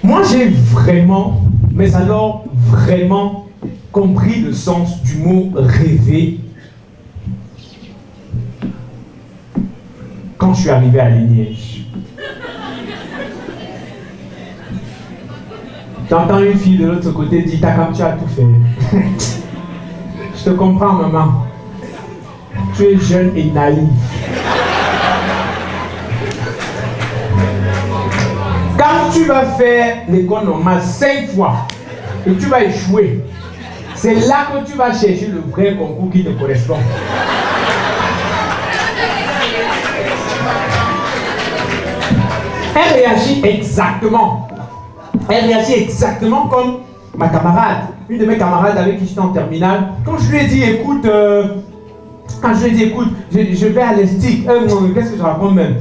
Moi, j'ai vraiment, mais alors vraiment compris le sens du mot rêver quand je suis arrivé à Liège. J'entends une fille de l'autre côté dire, Takam, tu as tout fait. Je te comprends, maman. Tu es jeune et naïf. Quand tu vas faire l'école normale 5 fois et tu vas échouer, c'est là que tu vas chercher le vrai concours qui te correspond. Elle réagit exactement. Elle réagit exactement comme ma camarade, une de mes camarades avec qui j'étais en terminale. Quand je lui ai dit, écoute, je vais à l'ESTIC. Qu'est-ce que je raconte même?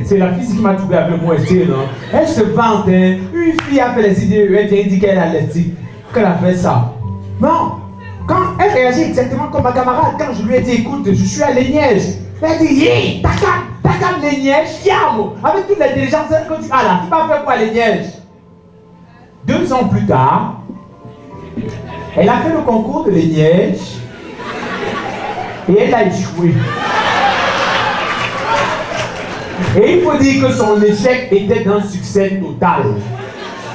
C'est la fille qui m'a trouvé avec moi, non? Elle se vante, hein. Une fille a fait les idées, elle dit qu'elle est à l'ESTIC, qu'elle a fait ça. Non, quand elle réagit exactement comme ma camarade, quand je lui ai dit, écoute, je suis à Liège. Elle dit, yeah, Takam Liège, yamo, avec toute l'intelligence que tu as là, tu vas faire quoi à Liège? 2 ans plus tard, elle a fait le concours de Liège et elle a échoué. Et il faut dire que son échec était d'un succès total.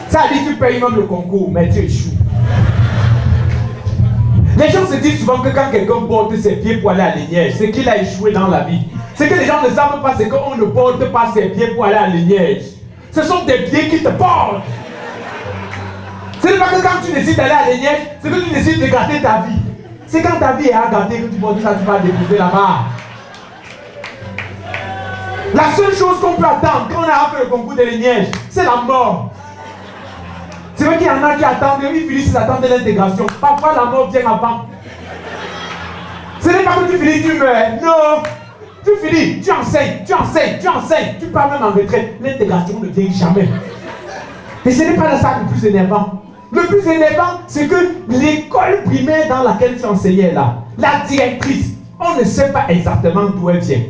Ça dit que tu payes même le concours, mais tu échoues. Les gens se disent souvent que quand quelqu'un porte ses pieds pour aller à Liège, c'est qu'il a échoué dans la vie. C'est que les gens ne savent pas, c'est qu'on ne porte pas ses pieds pour aller à Liège. Ce sont tes pieds qui te portent. Ce n'est pas que quand tu décides d'aller à Liège, c'est que tu décides de gâter ta vie. C'est quand ta vie est à gâter que tu portes ça, tu vas déposer là-bas. La seule chose qu'on peut attendre quand on a fait le concours de Liège, c'est la mort. C'est vrai qu'il y en a qui attendent, ils finissent d'attendre l'intégration. Parfois la mort vient avant. Ce n'est pas que tu finis, tu meurs. Non. Tu finis, tu enseignes, tu pars même en retraite. L'intégration ne vient jamais. Et ce n'est pas ça le plus énervant. Le plus énervant, c'est que l'école primaire dans laquelle tu enseignais là, la directrice, on ne sait pas exactement d'où elle vient.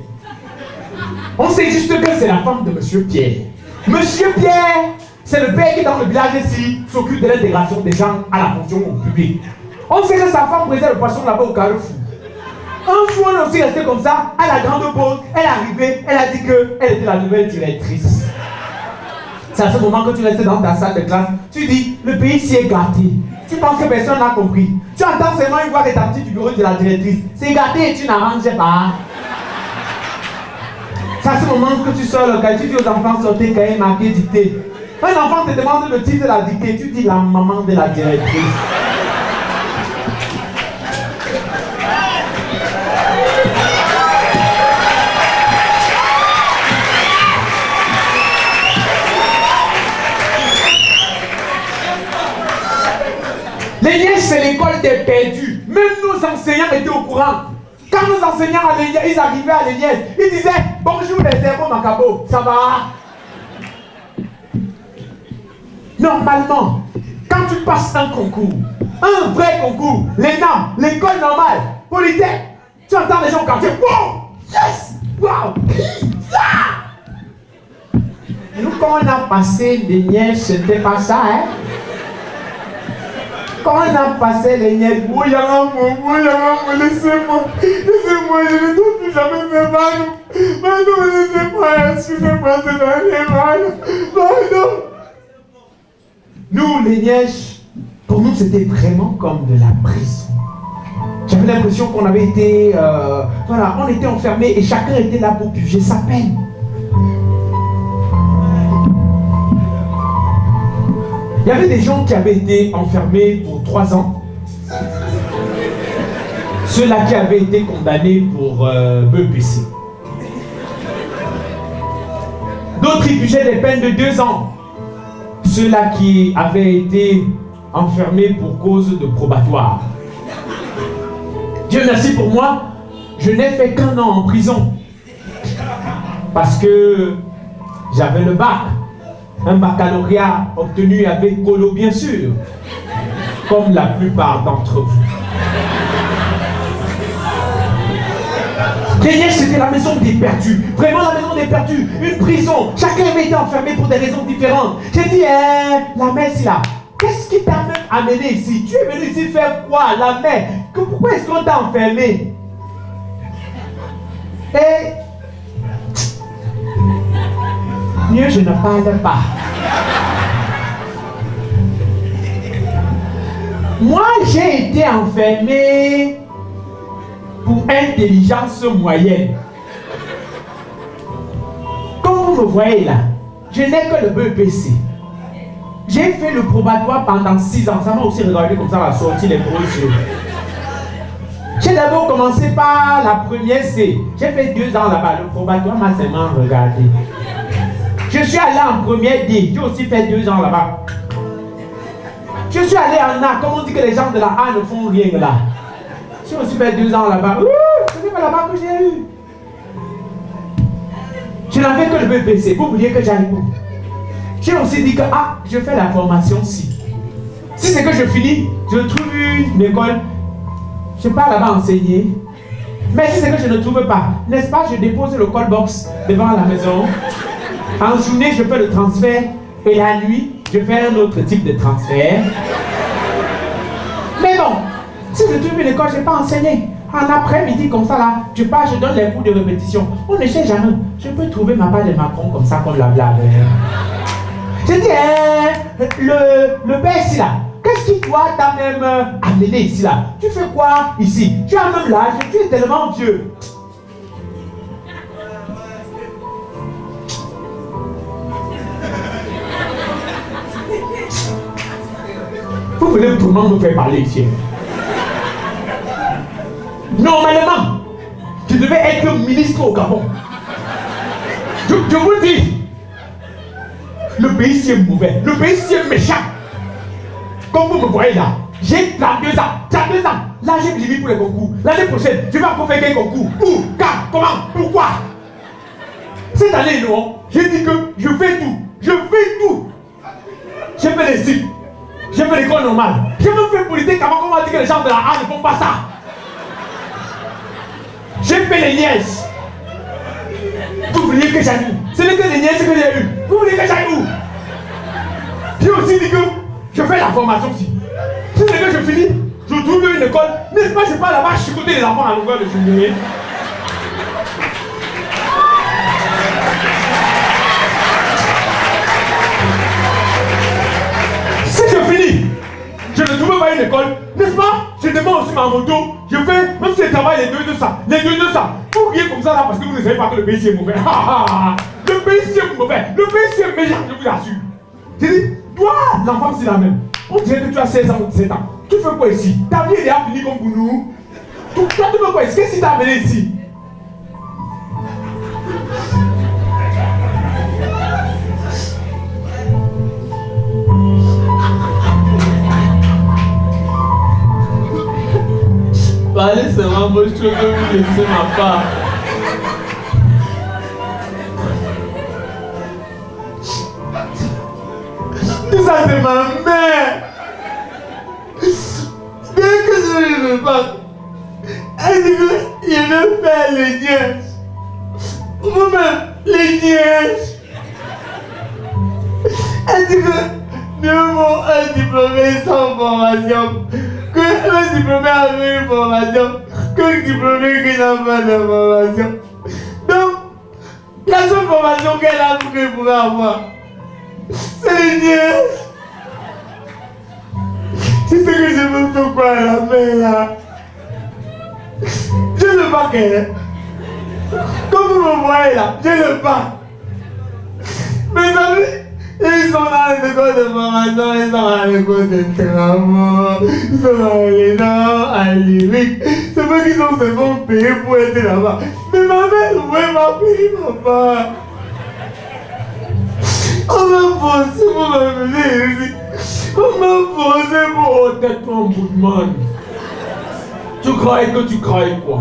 On sait juste que c'est la femme de Monsieur Pierre. Monsieur Pierre, c'est le père qui dans le village ici s'occupe de l'intégration des gens à la fonction publique. On sait que sa femme brisait le poisson là-bas au Carrefour. Un jour, on est aussi resté comme ça, à la grande pause, elle est arrivée, elle a dit qu'elle était la nouvelle directrice. C'est à ce moment que tu restes dans ta salle de classe, tu dis, le pays s'y est gâté. Tu penses que personne n'a compris. Tu entends seulement une voix rétablie du bureau de la directrice. C'est gâté et tu n'arranges pas. C'est à ce moment que tu sors le cahier, tu dis aux enfants, sortez cahier marqué dictée. Un enfant te demande le titre de la dictée, tu dis la maman de la directrice. Liège, c'est l'école des perdus. Même nos enseignants étaient au courant. Quand nos enseignants à Liège, ils arrivaient à Liège, ils disaient bonjour les zéros Macabo, ça va? Normalement, quand tu passes un concours, un vrai concours, l'ENAM, l'école normale, Polytech, tu entends les gens quartier, wow, yes, wow, ça. Nous, quand on a passé Liège, c'était pas ça, hein? Quand on a passé les niais, laissez-moi, je ne dois plus jamais faire mal. Pardon, laissez-moi, excusez-moi, c'est dans les mal. Pardon. Nous, les Lièges, pour nous, c'était vraiment comme de la prison. J'avais l'impression qu'on avait été, voilà, on était enfermés et chacun était là pour purger sa peine. Il y avait des gens qui avaient été enfermés pour 3 ans. Ceux-là qui avaient été condamnés pour BEPC. D'autres ils purgeaient des peines de 2 ans. Ceux-là qui avaient été enfermés pour cause de probatoire. Dieu merci pour moi, je n'ai fait qu'1 an en prison. Parce que j'avais le bac. Un baccalauréat obtenu avec colo, bien sûr, comme la plupart d'entre vous. Les Nièges, c'était la maison des perdus. Vraiment la maison des perdus. Une prison. Chacun avait été enfermé pour des raisons différentes. J'ai dit, la mère, c'est là. Qu'est-ce qui t'a même amené ici? Tu es venu ici faire quoi, la mère? Pourquoi est-ce qu'on t'a enfermé? Et mieux, je ne parle pas. Moi, j'ai été enfermé pour intelligence moyenne. Comme vous me voyez là, je n'ai que le BEPC. J'ai fait le probatoire pendant 6 ans. Ça m'a aussi regardé comme ça, la sortie les gros yeux. J'ai d'abord commencé par la première C. J'ai fait 2 ans là-bas. Le probatoire m'a seulement regardé. Je suis allé en première D. J'ai aussi fait 2 ans là-bas. Je suis allé en A. Comme on dit que les gens de la A ne font rien là. J'ai aussi fait 2 ans là-bas. C'est pas là-bas que j'ai eu. Je n'avais que le BPC. Vous vouliez que j'aille où? J'ai aussi dit que je fais la formation si. Si c'est que je finis, je trouve une école. Je pars là-bas enseigner. Mais si c'est que je ne trouve pas, n'est-ce pas, je dépose le call box devant la maison. En journée, je fais le transfert. Et la nuit, je fais un autre type de transfert. Mais bon, si je trouve une école, je n'ai pas enseigné. En après-midi, comme ça là, je pars, je donne les cours de répétition. On ne sait jamais. Je peux trouver ma part de Macron comme ça, comme la blague. Je dis, le père ici là, qu'est-ce qui toi t'a même amené ici là? Tu fais quoi ici? Tu as même l'âge, tu es tellement vieux. Vous voulez tout le monde nous faire parler ici? Normalement, je devais être ministre au Gabon. Je vous dis, le pays c'est mauvais, le pays c'est méchant. Comme vous me voyez là, j'ai 32 ans, 32 ans. Là j'ai mis pour les concours. L'année prochaine, je vais encore faire quel concours? Où? Quand? Comment? Pourquoi? Cette année, non, j'ai dit que je fais tout. Je fais tout. J'ai fait les cycles. J'ai fait l'école normale. J'ai même fait politique avant qu'on m'a dit que les gens de la A ne font pas ça. J'ai fait les nièces. Vous vouliez que j'aille où? Ce n'est que les nièces que j'ai eues. Vous voulez que j'aille où? J'ai aussi dit que je fais la formation aussi. Si c'est que je finis, je trouve une école. N'est-ce pas, je pars là-bas chicoter les enfants à longueur de journée. Si je finis, je ne trouve pas une école, n'est-ce pas? Je demande aussi ma moto, je fais, même si je travaille les 2 de ça, vous riez comme ça là parce que vous ne savez pas que le pays c'est mauvais. Le pays c'est mauvais, le pays c'est méchant, je vous assure. J'ai dit, toi, l'enfant c'est la même. On dirait que tu as 16 ans ou 17 ans. Tu fais quoi ici? Ta vie est déjà finie comme pour nous. Toi, tu fais quoi ici? Qu'est-ce qui t'a amené ici? Parlez seulement, moi je trouve que vous laissez ma part. Tout ça c'est ma mère. Dès que je ne pas, elle dit que je veux faire les nièces. Vous-même, les nièces. Elle dit que mieux vaut un diplômé sans formation qu'un diplômé avec une formation qu'un diplômé qui n'a pas de formation. Donc, la seule formation qu'elle a qu'elle pourrait avoir, c'est les nièces. C'est ce que je veux faire quoi à la main là. J'ai le bac, comme vous me voyez là, j'ai le bac. Mes amis, ils sont dans les écoles de formation, ils sont à l'école de travaux, ils sont à l'ENA, à l'IRIC. C'est pas qu'ils sont seulement payés pour être là-bas. Mais ma mère, oui, m'a payé, papa. On m'a forcé pour m'amener ici. On m'a forcé pour ôter ton bout de monde. Tu croyais que tu croyais quoi?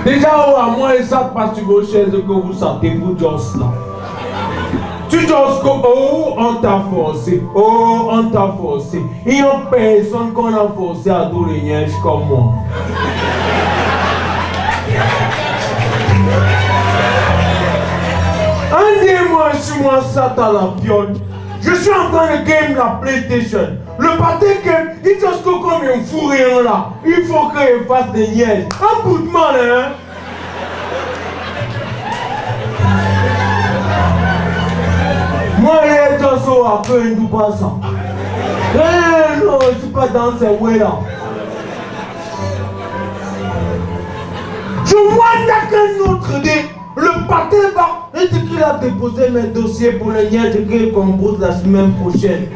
Déjà, à moi et ça passe sur vos chaises que vous sentez, vous joss là. Tu josses que, on t'a forcé. Oh, on t'a forcé. Il n'y a personne qu'on a forcé à tous les nièges comme moi. ça dans la piole. Je suis en train de game la PlayStation. Le pâté game, il dit que comme un fou rien là, il faut qu'il fasse des niaises. Un bout de mal, hein. Moi, les gens sont un peu un tout passant. Non, je ne suis pas dans ces ouais-là. Je vois qu'un autre dé, le pâté va, et dit qu'il a déposé mes dossiers pour le niais qu'il compose la semaine prochaine.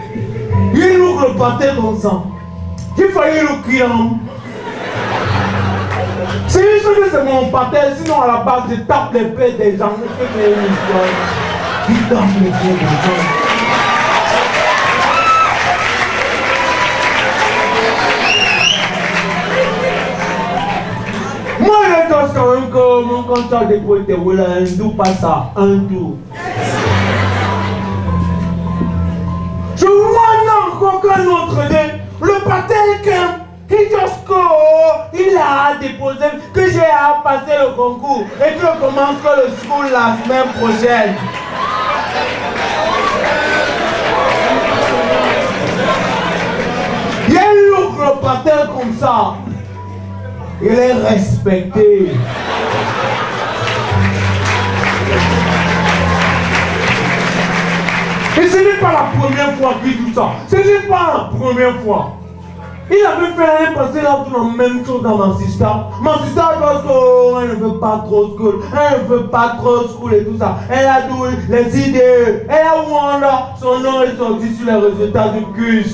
Il ouvre le pâté comme ça. J'ai failli le client. C'est juste que c'est mon pâté, sinon à la base je tape les pieds des gens. Je fais une histoire. Il tape les pieds des gens. Moi, je pense quand même que mon compteur de poète, voilà, un tout pas ça, un tout. Je vois encore qu'un autre dé, le pâté il a déposé que j'ai à passer le concours et que je commence que le school la semaine prochaine. Il y a eu le pâté comme ça. Il est respecté. Et ce n'est pas la première fois qu'il dit ça. Ce n'est pas la première fois. Il avait fait l'année passée là tout la même chose dans ma sister. Ma sister parce qu'elle ne veut pas trop school. Elle ne veut pas trop school et tout ça. Elle a doué les idées. Elle a oublié là. Son nom est sorti sur les résultats du CUS.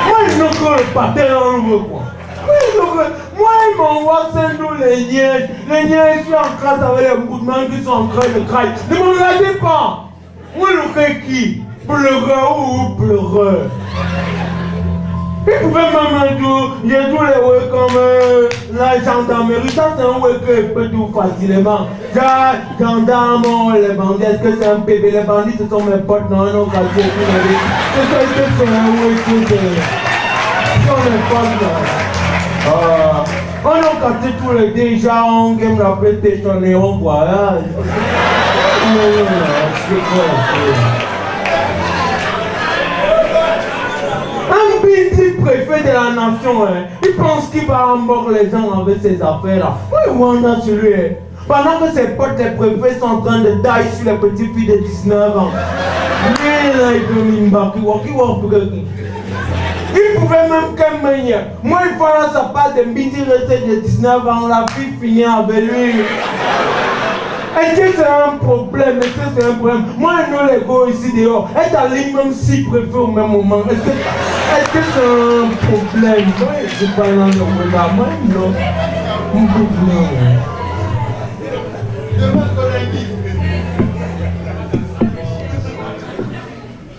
Moi je ne veux le pâté en veut quoi. Moi, ils m'envoient les niais. Les niais, ils sont en classe avec les mouvements qui sont en train de crailler. Ne me regardez pas. Moi, le qui pleureur ou pleureur. Ils pouvaient même dire, il y a tous les ouais comme la gendarmerie. Ça, c'est un ouais que je peux tout facilement. Gendarme, les bandits, est-ce que c'est un bébé? Les bandits, ce sont mes potes. Non, non, c'est un ouais que ce sont mes potes. On a capté tous les déjà, on game la PlayStation et on voit. Un petit préfet de la nation, hein, il pense qu'il va rembourser les gens avec ses affaires là. Oui, on a sur lui. Pendant que ses potes, les préfets, sont en train de tailler sur les petites filles de 19 ans. Lui, là, il peut m'imbaquer. Il pouvait même qu'un meilleur. Moi, il faut là, ça parle de midi resté de 19 ans, la fille finit avec lui. Est-ce que c'est un problème? Est-ce que c'est un problème? Moi, nous, les gars ici dehors, être en ligne même si préfet au même moment. Est-ce que c'est un problème? Moi, je ne suis pas dans le regard. Moi, non.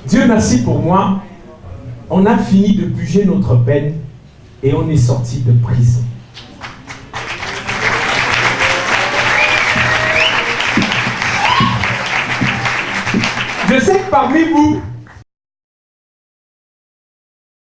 Dieu merci pour moi. On a fini de purger notre peine et on est sorti de prison. Je sais que parmi vous,